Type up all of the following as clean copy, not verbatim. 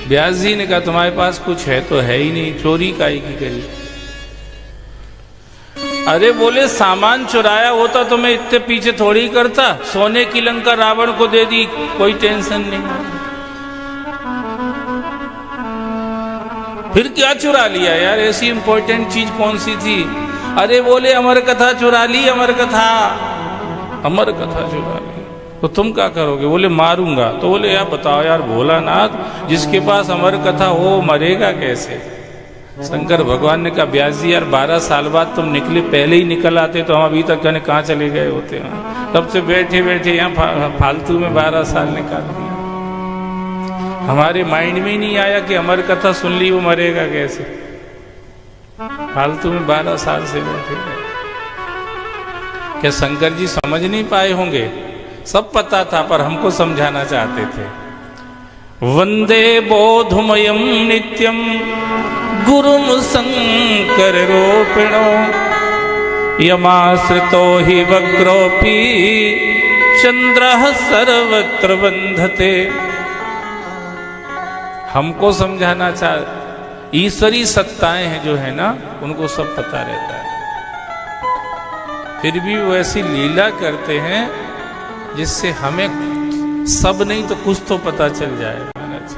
व्यास जी ने कहा तुम्हारे पास कुछ है तो है ही नहीं, चोरी काहे की करी? अरे बोले सामान चुराया होता तो मैं इतने पीछे थोड़ी करता, सोने की लंका रावण को दे दी, कोई टेंशन नहीं। फिर क्या चुरा लिया यार, ऐसी इंपॉर्टेंट चीज कौन सी थी? अरे बोले अमर कथा चुरा ली, अमर कथा चुरा ली। तो तुम क्या करोगे? बोले मारूंगा। तो बोले यार बताओ यार, भोलानाथ जिसके पास अमर कथा हो मरेगा कैसे? शंकर भगवान ने कहा व्यास जी यार 12 साल बाद तुम निकले, पहले ही निकल आते तो हम अभी तक जाने कहाँ चले गए होते हैं। तब से बैठे बैठे यहाँ फालतू में 12 साल निकाल दिया। हमारे माइंड में ही नहीं आया कि अमर कथा सुन ली वो मरेगा कैसे। फालतू में 12 साल से बैठे गए। क्या शंकर जी समझ नहीं पाए होंगे? सब पता था पर हमको समझाना चाहते थे। वंदे बोधमयम नित्यम गुरुम शंकर रूपिणो यमाश्रितो हि वक्रोपि चंद्रः सर्वत्र बंधते। हमको समझाना चाह, ईश्वरी सत्ताएं हैं जो है ना, उनको सब पता रहता है, फिर भी वो ऐसी लीला करते हैं जिससे हमें सब नहीं तो कुछ तो पता चल जाए। महाराज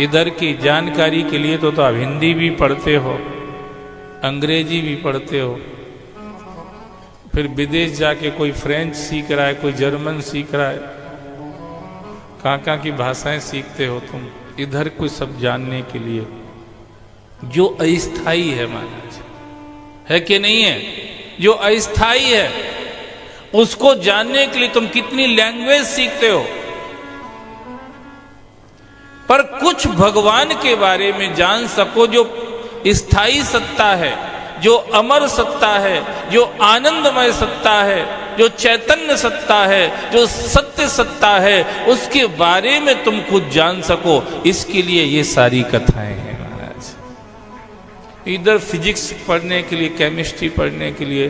इधर की जानकारी के लिए तो आप हिंदी भी पढ़ते हो, अंग्रेजी भी पढ़ते हो, फिर विदेश जाके कोई फ्रेंच सीख रहा है, कोई जर्मन सीख रहा है, कहाँ की भाषाएं सीखते हो तुम इधर कोई सब जानने के लिए। जो अस्थाई है महाराज, है कि नहीं है? जो अस्थाई है उसको जानने के लिए तुम कितनी लैंग्वेज सीखते हो, पर कुछ भगवान के बारे में जान सको जो स्थायी सत्ता है, जो अमर सत्ता है, जो आनंदमय सत्ता है, जो चैतन्य सत्ता है, जो सत्य सत्ता है, उसके बारे में तुम खुद जान सको। इसके लिए ये सारी कथाएं हैं महाराज। इधर फिजिक्स पढ़ने के लिए, केमिस्ट्री पढ़ने के लिए,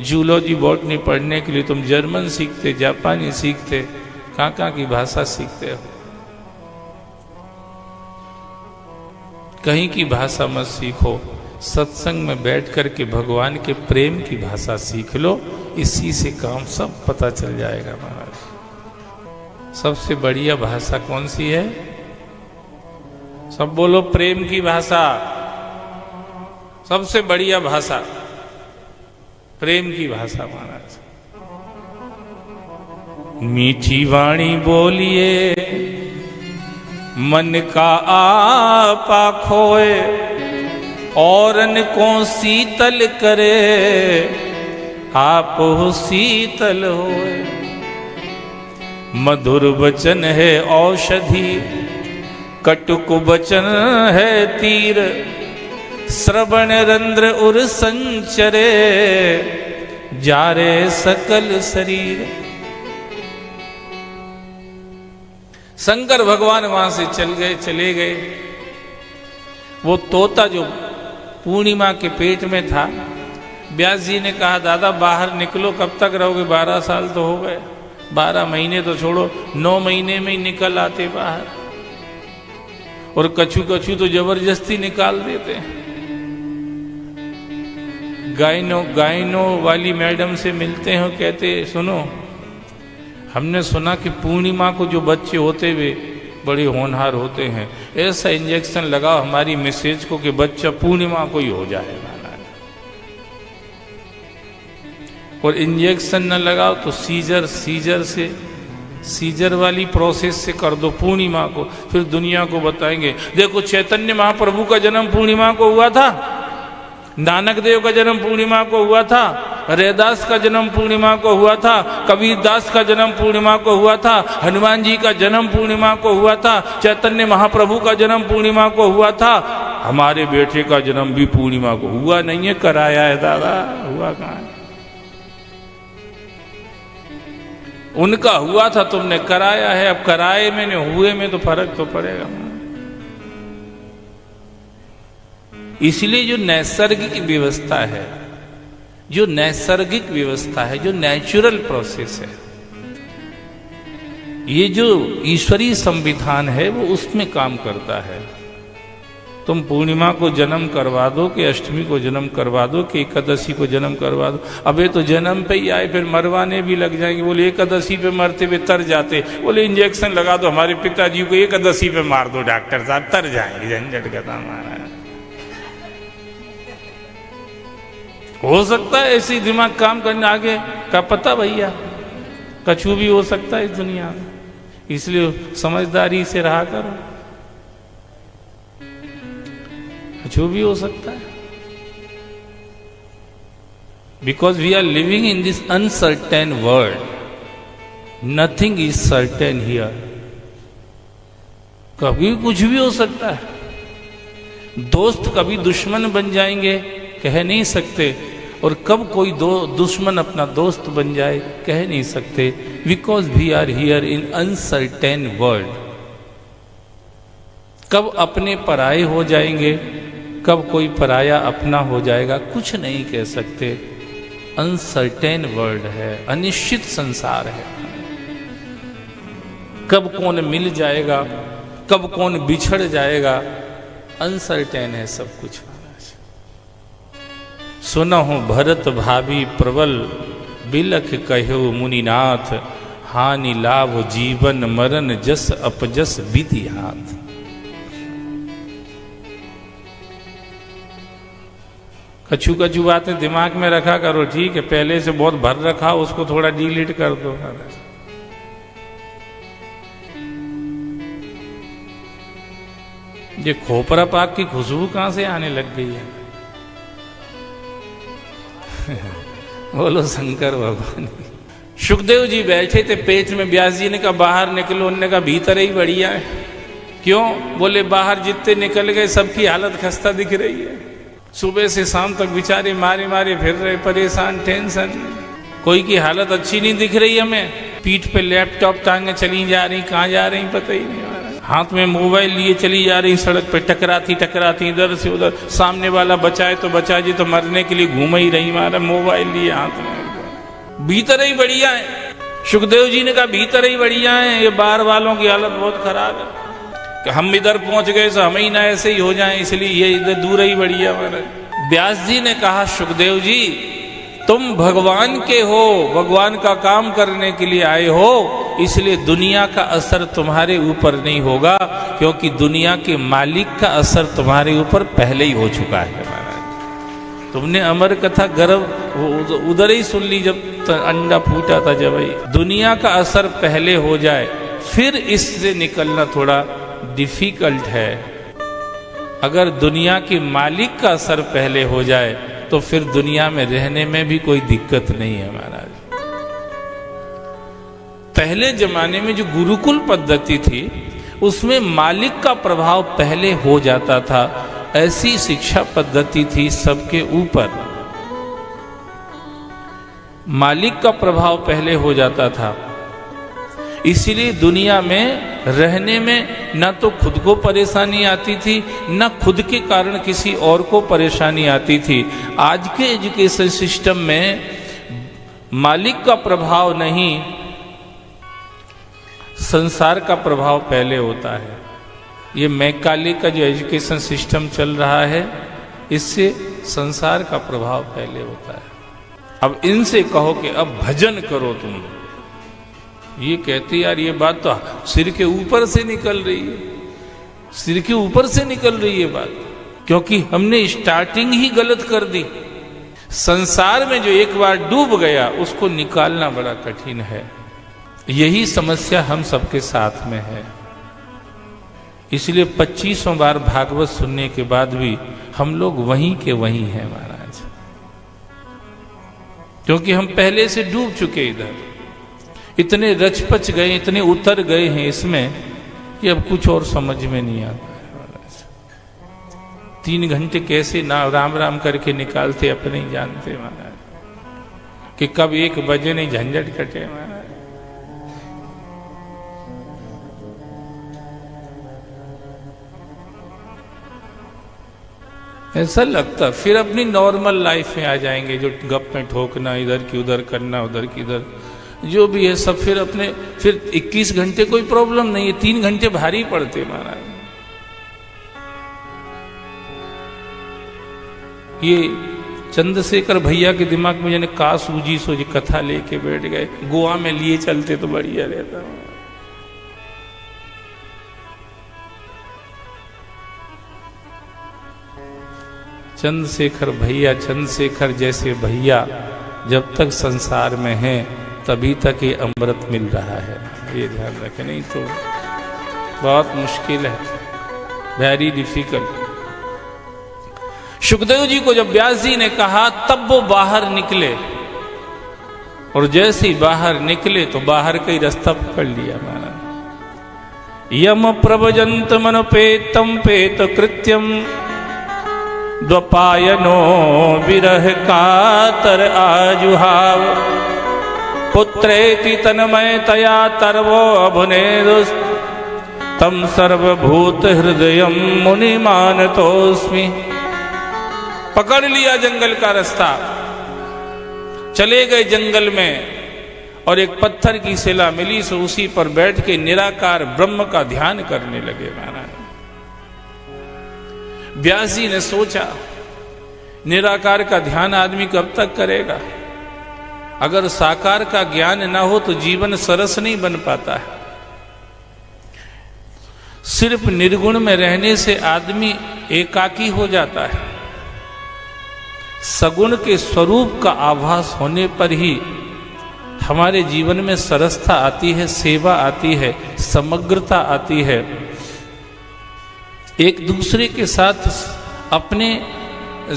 जूलॉजी बॉटनी पढ़ने के लिए तुम जर्मन सीखते, जापानी सीखते, कहाँ की भाषा सीखते हो। कहीं की भाषा मत सीखो, सत्संग में बैठ करके भगवान के प्रेम की भाषा सीख लो, इसी से काम सब पता चल जाएगा महाराज। सबसे बढ़िया भाषा कौन सी है? सब बोलो प्रेम की भाषा। सबसे बढ़िया भाषा प्रेम की भाषा महाराज। मीठी वाणी बोलिए, मन का आपा खोए, औरन को शीतल करे, आप हो शीतल होए। मधुर वचन है औषधि, कटुक वचन है तीर, श्रवण रंध्र उर संचरे, जारे सकल शरीर। शंकर भगवान वहां से चले गए। वो तोता जो पूर्णिमा के पेट में था, व्यास जी ने कहा दादा बाहर निकलो, कब तक रहोगे? 12 साल तो हो गए, 12 महीने तो छोड़ो, 9 महीने में ही निकल आते बाहर। और कछू तो जबरदस्ती निकाल देते हैं। गायनो वाली मैडम से मिलते हो, कहते सुनो हमने सुना कि पूर्णिमा को जो बच्चे होते हुए बड़े होनहार होते हैं, ऐसा इंजेक्शन लगाओ हमारी मिसेज को कि बच्चा पूर्णिमा को ही हो जाएगा। और इंजेक्शन न लगाओ तो सीजर वाली प्रोसेस से कर दो पूर्णिमा को। फिर दुनिया को बताएंगे देखो चैतन्य महाप्रभु का जन्म पूर्णिमा को हुआ था, नानक देव का जन्म पूर्णिमा को हुआ था, रैदास का जन्म पूर्णिमा को हुआ था, कबीर दास का जन्म पूर्णिमा को हुआ था, हनुमान जी का जन्म पूर्णिमा को हुआ था, चैतन्य महाप्रभु का जन्म पूर्णिमा को हुआ था, हमारे बेटे का जन्म भी पूर्णिमा को हुआ नहीं है, कराया है दादा। हुआ कहाँ है? उनका हुआ था, तुमने कराया है। अब कराए में ने हुए में तो फर्क तो पड़ेगा। इसलिए जो नैसर्गिक व्यवस्था है, जो नैसर्गिक व्यवस्था है, जो नेचुरल प्रोसेस है, ये जो ईश्वरीय संविधान है वो उसमें काम करता है। तुम पूर्णिमा को जन्म करवा दो कि अष्टमी को जन्म करवा दो कि एकादशी को जन्म करवा दो, अबे तो जन्म पे ही आए फिर मरवाने भी लग जाएंगे। बोले एकादशी पे मरते हुए तर जाते, बोले इंजेक्शन लगा दो, हमारे पिताजी को एकादशी पे मार दो डॉक्टर साहब, तर जाएंगे, झंझट का काम आ रहा है। हो सकता है ऐसे ही दिमाग काम करने, आगे का पता भैया, कछु भी हो सकता है इस दुनिया में, इसलिए समझदारी से रहा करो, कछु भी हो सकता है। Because we are living in this uncertain world, nothing is certain here. कभी कुछ भी हो सकता है। दोस्त कभी दुश्मन बन जाएंगे कह नहीं सकते, और कब कोई दुश्मन अपना दोस्त बन जाए कह नहीं सकते। Because we are here in uncertain world. कब अपने पराये हो जाएंगे, कब कोई पराया अपना हो जाएगा, कुछ नहीं कह सकते। अनसर्टेन वर्ल्ड है, अनिश्चित संसार है। कब कौन मिल जाएगा, कब कौन बिछड़ जाएगा, अनसर्टेन है सब कुछ। सुनहु भरत भाभी प्रबल, बिलख कहो मुनिनाथ, हानि लाभ जीवन मरण जस अपजस विधि हाथ। कछु कछु बातें दिमाग में रखा करो, ठीक है, पहले से बहुत भर रखा, उसको थोड़ा डिलीट कर दो। ये खोपरा पाक की खुशबू कहां से आने लग गई है? बोलो शंकर भगवान। सुखदेव जी बैठे थे, पेट में व्यास जी ने कहा बाहर निकलो, उन्होंने कहा भीतर ही बढ़िया है। क्यों? बोले बाहर जितने निकल गए सबकी हालत खस्ता दिख रही है, सुबह से शाम तक बेचारे मारे मारे फिर रहे, परेशान, टेंशन, कोई की हालत अच्छी नहीं दिख रही हमें। पीठ पे लैपटॉप टांगे चली जा रही, कहाँ जा रही पता ही नहीं, हाथ में मोबाइल लिए चली जा रही, सड़क पे टकराती इधर से उधर, सामने वाला बचाए तो बचा जी, तो मरने के लिए घूम ही रही, मारा मोबाइल लिए हाथ में। भीतर ही बढ़िया है। सुखदेव जी ने कहा भीतर ही बढ़िया है, ये बाहर वालों की हालत बहुत खराब है, कि हम इधर पहुंच गए तो हम ही ना ऐसे ही हो जाएं, इसलिए ये इधर दूर ही बढ़िया। व्यास जी ने कहा सुखदेव जी तुम भगवान के हो, भगवान का काम करने के लिए आए हो, इसलिए दुनिया का असर तुम्हारे ऊपर नहीं होगा, क्योंकि दुनिया के मालिक का असर तुम्हारे ऊपर पहले ही हो चुका है। महाराज तुमने अमर कथा गर्भ उधर ही सुन ली, जब अंडा फूटा था, जब दुनिया का असर पहले हो जाए फिर इससे निकलना थोड़ा डिफिकल्ट है। अगर दुनिया के मालिक का असर पहले हो जाए तो फिर दुनिया में रहने में भी कोई दिक्कत नहीं है महाराज। पहले जमाने में जो गुरुकुल पद्धति थी उसमें मालिक का प्रभाव पहले हो जाता था, ऐसी शिक्षा पद्धति थी सबके ऊपर, मालिक का प्रभाव पहले हो जाता था। इसीलिए दुनिया में रहने में न तो खुद को परेशानी आती थी, न खुद के कारण किसी और को परेशानी आती थी। आज के एजुकेशन सिस्टम में मालिक का प्रभाव नहीं, संसार का प्रभाव पहले होता है। ये मैकाले का जो एजुकेशन सिस्टम चल रहा है, इससे संसार का प्रभाव पहले होता है। अब इनसे कहो कि अब भजन करो तुम, ये कहते यार ये बात तो सिर के ऊपर से निकल रही है, सिर के ऊपर से निकल रही है बात, क्योंकि हमने स्टार्टिंग ही गलत कर दी। संसार में जो एक बार डूब गया उसको निकालना बड़ा कठिन है। यही समस्या हम सबके साथ में है। इसलिए 2500 बार भागवत सुनने के बाद भी हम लोग वहीं के वहीं हैं महाराज, क्योंकि हम पहले से डूब चुके, इधर इतने रचपच गए, इतने उतर गए हैं इसमें कि अब कुछ और समझ में नहीं आता है महाराज। 3 घंटे कैसे ना राम राम करके निकालते अपने ही जानते महाराज, कि कब 1 बजे नहीं झंझट कटे महाराज। ऐसा लगता फिर अपनी नॉर्मल लाइफ में आ जाएंगे, जो गप में ठोकना, इधर की उधर करना, उधर की इधर, जो भी है सब फिर 21 घंटे कोई प्रॉब्लम नहीं है, 3 घंटे भारी पड़ते महाराज। ये चंद्रशेखर भैया के दिमाग में जाने का सूझी सो जी कथा लेके बैठ गए, गोवा में लिए चलते तो बढ़िया रहता। चंद्रशेखर भैया, चंद्रशेखर जैसे भैया जब तक संसार में हैं तभी तक ये अमृत मिल रहा है, ये ध्यान रखें, नहीं तो बहुत मुश्किल है, वेरी डिफिकल्ट। सुखदेव जी को जब व्यास जी ने कहा तब वो बाहर निकले, और जैसे ही बाहर निकले तो बाहर का ही रास्ता पकड़ लिया महाराज। यम प्रभजंत मनोपेतम पेत कृत्यम द्वपायनो विरह कातर आजुहाव पुत्रेति तन्मयतया तर्वो अभुनेदुस् तम सर्वभूत हृदयम मुनि मानतोस्मि। पकड़ लिया जंगल का रास्ता, चले गए जंगल में, और एक पत्थर की शिला मिली सो उसी पर बैठ के निराकार ब्रह्म का ध्यान करने लगे महाराज। व्यास जी ने सोचा निराकार का ध्यान आदमी कब तक करेगा, अगर साकार का ज्ञान ना हो तो जीवन सरस नहीं बन पाता है। सिर्फ निर्गुण में रहने से आदमी एकाकी हो जाता है, सगुण के स्वरूप का आभास होने पर ही हमारे जीवन में सरसता आती है, सेवा आती है, समग्रता आती है, एक दूसरे के साथ अपने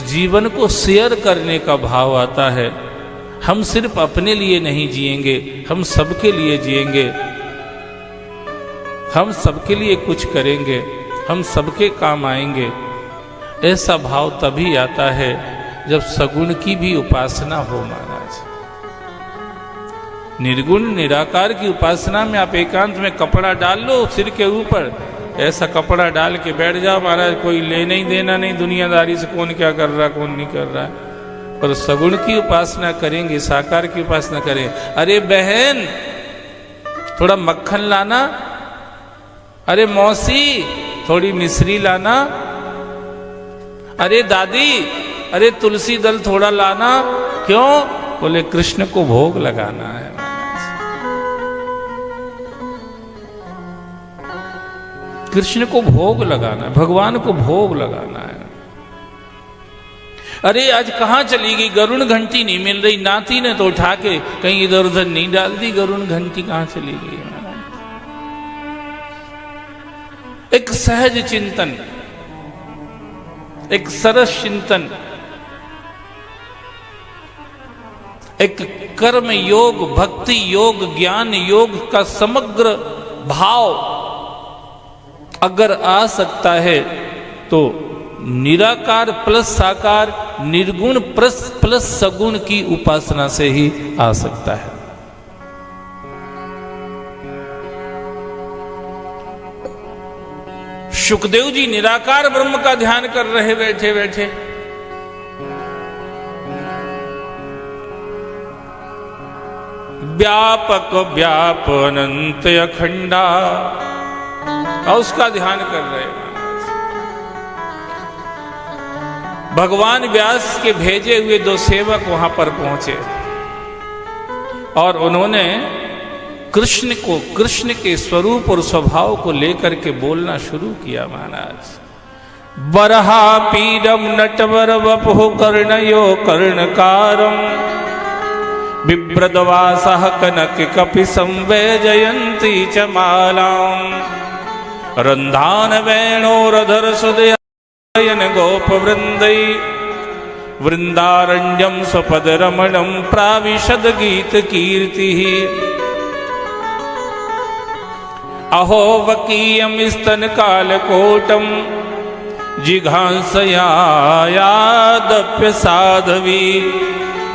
जीवन को शेयर करने का भाव आता है। हम सिर्फ अपने लिए नहीं जिएंगे, हम सबके लिए जिएंगे, हम सबके लिए कुछ करेंगे, हम सबके काम आएंगे। ऐसा भाव तभी आता है जब सगुण की भी उपासना हो महाराज। निर्गुण निराकार की उपासना में आप एकांत में कपड़ा डाल लो सिर के ऊपर, ऐसा कपड़ा डाल के बैठ जाओ महाराज, कोई लेना ही देना नहीं दुनियादारी से, कौन क्या कर रहा कौन नहीं कर रहा है। पर सगुण की उपासना करेंगे, साकार की उपासना करें। अरे बहन थोड़ा मक्खन लाना, अरे मौसी थोड़ी मिश्री लाना, अरे दादी अरे तुलसी दल थोड़ा लाना, क्यों? बोले कृष्ण को भोग लगाना है। कृष्ण को भोग लगाना है, भगवान को भोग लगाना है। अरे आज कहां चली गई गरुण घंटी नहीं मिल रही, नाती ने तो उठा के कहीं इधर उधर नहीं डाल दी, गरुण घंटी कहां चली गई? एक सहज चिंतन, एक सरस चिंतन, एक कर्म योग, भक्ति योग, ज्ञान योग का समग्र भाव अगर आ सकता है तो निराकार प्लस साकार, निर्गुण प्लस सगुण की उपासना से ही आ सकता है। सुखदेव जी निराकार ब्रह्म का ध्यान कर रहे बैठे बैठे, व्यापक व्याप अनंत अखंडा, और उसका ध्यान कर रहे हैं। भगवान व्यास के भेजे हुए 2 सेवक वहां पर पहुंचे और उन्होंने कृष्ण को, कृष्ण के स्वरूप और स्वभाव को लेकर के बोलना शुरू किया महाराज। बरहा पीडम नटवर वपुः कर्णयो कर्णकारम बिभ्रदवासः कनक कपि संवेजयन्ती च मालाम् रंधान वेणोरधर सुदयन गोप वृंदै वृंदारण्यम स्वपद रमणम प्राविशद गीत कीर्ति। अहो वकीयम स्तन कालकोटम जिघांसया यादप्य साधवी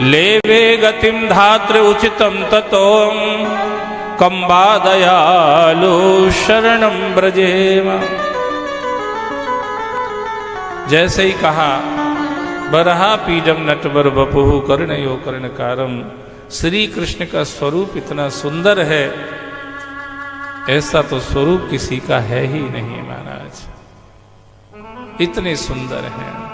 लेवे गतिम धात्र उचितम ततोम कंबा दयालु शरणम ब्रजेम। जैसे ही कहा बरहा पीडम नटवर वपुः कर्णयो कर्णकारम, श्री कृष्ण का स्वरूप इतना सुंदर है, ऐसा तो स्वरूप किसी का है ही नहीं महाराज, इतने सुंदर हैं।